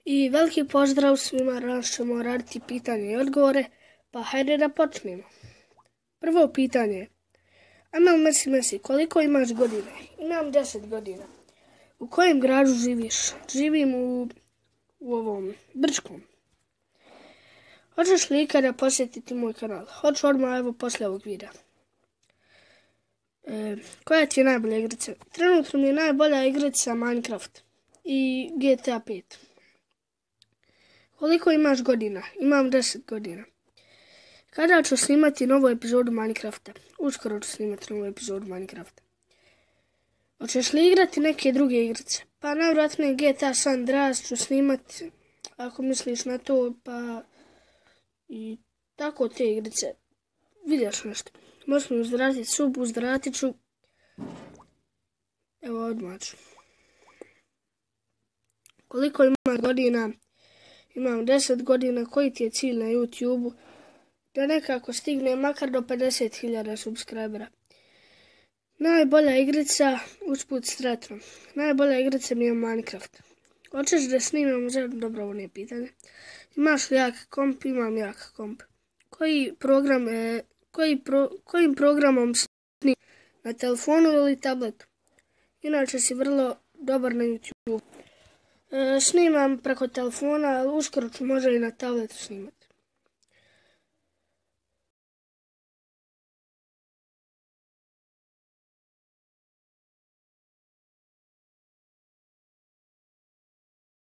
I veliki pozdrav svima, danas ćemo raditi pitanje i odgovore, pa hajde da počnemo. Prvo pitanje. Amel Messi, koliko imaš godina? Imam 10 godina. U kojem gradu živiš? Živim u ovom Brčkom. Hoćeš li ikada posjetiti moj kanal? Hoću odmah, evo, poslije ovog videa. Koja ti je najbolja igrica? Trenutno mi je najbolja igrica Minecraft i GTA 5. Koliko imaš godina? Imam 10 godina. Kada ću snimati novu epizodu Minecrafta? Uskoro ću snimati novu epizodu Minecrafta. Hoćeš li igrati neke druge igrice? Pa najvjerojatnije GTA San Andreas ću snimati, ako misliš na to, pa i tako te igrice. Vidješ nešto. Možeš mi uzdratiti sub, uzdratit ću. Evo, odmah ću. Koliko imaš godina? Imam 10 godina. Koji ti je cilj na YouTube-u? Da nekako stigne makar do 50.000 subscribera. Najbolja igrica, usput stratno. Najbolja igrica mi je Minecraft. Hoćeš da snimamo zajedno? Dobro, ovo nije pitanje. Imaš li jak komp? Imam jak komp. Kojim programom snimam? Na telefonu ili tabletu? Inače si vrlo dobar na YouTube. Snimam preko telefona, ali uskoro ću možda i na tabletu snimati.